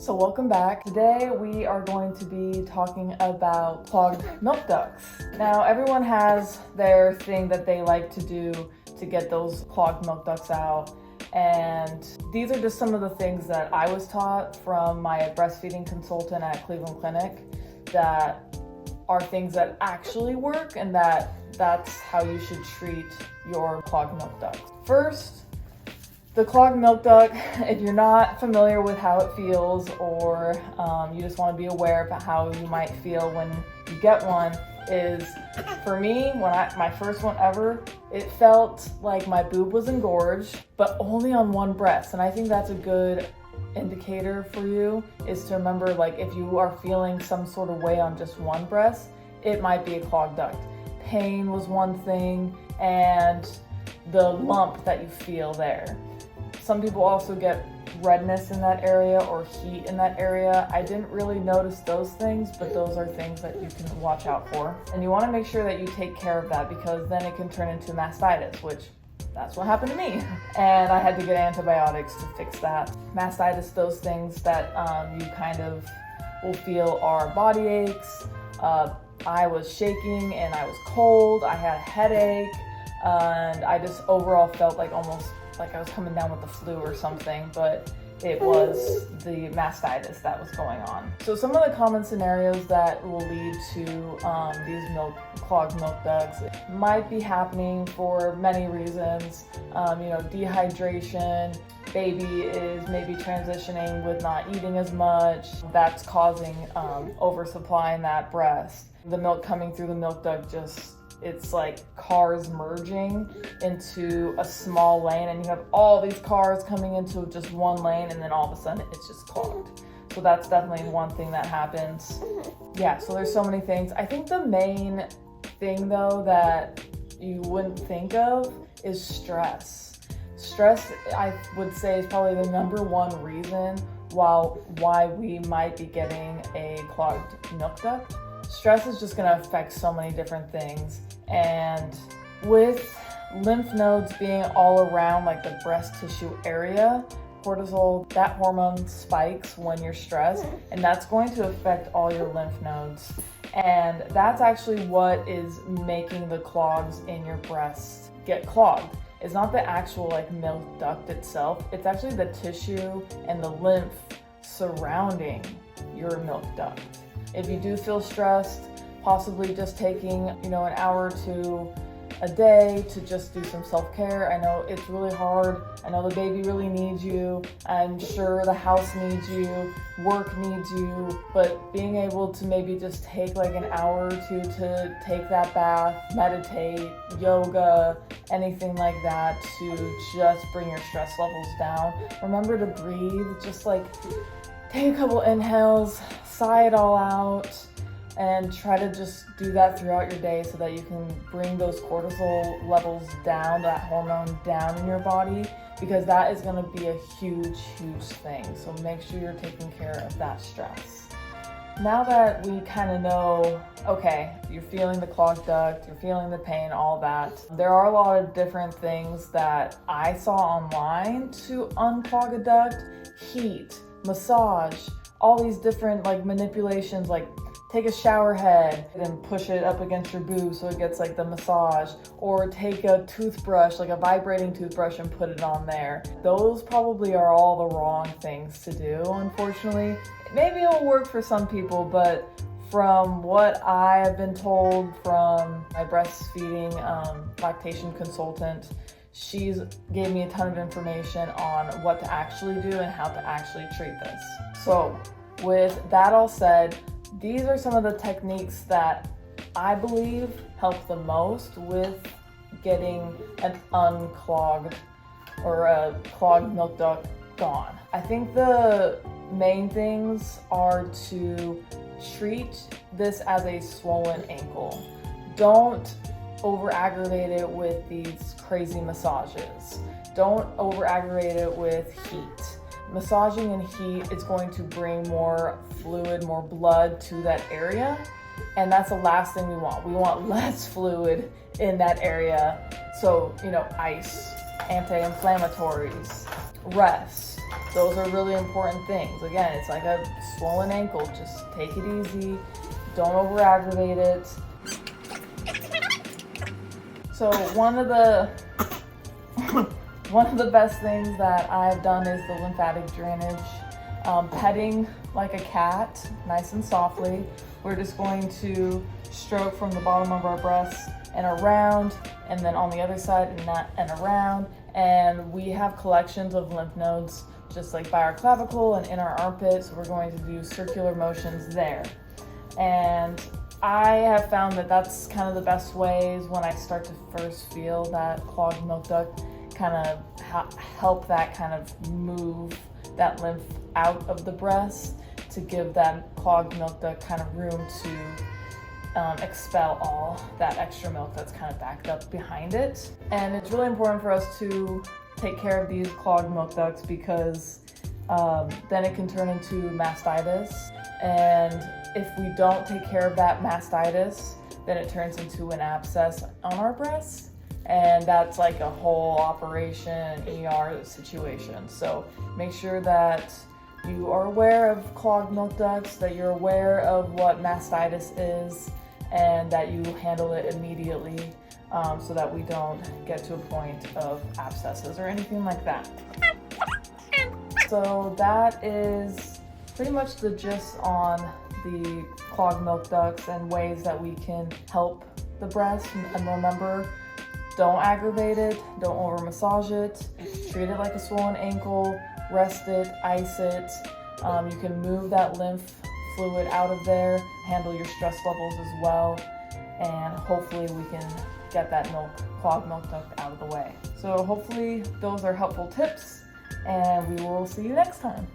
So welcome back. Today we are going to be talking about clogged milk ducts. Now everyone has their thing that they like to do to get those clogged milk ducts out. And these are just some of the things that I was taught from my breastfeeding consultant at Cleveland Clinic that are things that actually work, and that's how you should treat your clogged milk ducts. First, the clogged milk duct, if you're not familiar with how it feels, or you just want to be aware of how you might feel when you get one, is for me, when my first one ever, it felt like my boob was engorged, but only on one breast. And I think that's a good indicator for you, is to remember, like, if you are feeling some sort of way on just one breast, it might be a clogged duct. Pain was one thing, and the lump that you feel there. Some people also get redness in that area or heat in that area. I didn't really notice those things, but those are things that you can watch out for. And you want to make sure that you take care of that, because then it can turn into mastitis, which that's what happened to me. And I had to get antibiotics to fix that. Mastitis, those things that you kind of will feel are body aches. I was shaking and I was cold. I had a headache, and I just overall felt like almost like I was coming down with the flu or something, but it was the mastitis that was going on. So some of the common scenarios that will lead to these clogged milk ducts might be happening for many reasons. Dehydration, baby is maybe transitioning with not eating as much. That's causing oversupply in that breast. The milk coming through the milk duct it's like cars merging into a small lane, and you have all these cars coming into just one lane, and then all of a sudden it's just clogged. So that's definitely one thing that happens. Yeah, so there's so many things. I think the main thing though that you wouldn't think of is stress. Stress, I would say, is probably the number one reason why we might be getting a clogged milk duct. Stress is just going to affect so many different things. And with lymph nodes being all around like the breast tissue area, cortisol, that hormone spikes when you're stressed, and that's going to affect all your lymph nodes. And that's actually what is making the clogs in your breast get clogged. It's not the actual like milk duct itself, it's actually the tissue and the lymph surrounding your milk duct. If you do feel stressed, possibly just taking, an hour or two a day to just do some self-care. I know it's really hard. I know the baby really needs you. I'm sure the house needs you, work needs you, but being able to maybe just take like an hour or two to take that bath, meditate, yoga, anything like that to just bring your stress levels down. Remember to breathe, just like take a couple inhales, sigh it all out, and try to just do that throughout your day so that you can bring those cortisol levels down, that hormone down in your body, because that is going to be a huge, huge thing. So make sure you're taking care of that stress. Now that we kind of know, okay, you're feeling the clogged duct, you're feeling the pain, all that, there are a lot of different things that I saw online to unclog a duct: heat, massage, all these different like manipulations, like take a shower head and push it up against your boob so it gets like the massage, or take a toothbrush, like a vibrating toothbrush, and put it on there. Those probably are all the wrong things to do, unfortunately. Maybe it'll work for some people, but from what I have been told from my breastfeeding lactation consultant, she's gave me a ton of information on what to actually do and how to actually treat this. So with that all said, these are some of the techniques that I believe help the most with getting an unclogged or a clogged milk duct gone. I think the main things are to treat this as a swollen ankle. Don't over-aggravate it with these crazy massages. Don't over-aggravate it with heat. Massaging and heat is going to bring more fluid, more blood to that area, and that's the last thing we want. We want less fluid in that area. So, ice, anti-inflammatories, rest. those are really important things. Again, it's like a swollen ankle. Just take it easy. Don't over-aggravate it. So one of the best things that I've done is the lymphatic drainage. Petting like a cat, nice and softly. We're just going to stroke from the bottom of our breasts and around, and then on the other side and around. And we have collections of lymph nodes just like by our clavicle and in our armpit, so we're going to do circular motions there. And I have found that that's kind of the best ways when I start to first feel that clogged milk duct, kind of help that kind of move that lymph out of the breast to give that clogged milk duct kind of room to expel all that extra milk that's kind of backed up behind it. And it's really important for us to take care of these clogged milk ducts because then it can turn into mastitis. And if we don't take care of that mastitis, then it turns into an abscess on our breast. And that's like a whole operation, ER situation. So make sure that you are aware of clogged milk ducts, that you're aware of what mastitis is, and that you handle it immediately so that we don't get to a point of abscesses or anything like that. So that is pretty much the gist on the clogged milk ducts and ways that we can help the breast. And remember, don't aggravate it, don't over massage it, treat it like a swollen ankle, rest it, ice it. You can move that lymph fluid out of there, handle your stress levels as well, and hopefully we can get that clogged milk duct out of the way. So hopefully those are helpful tips, and we will see you next time.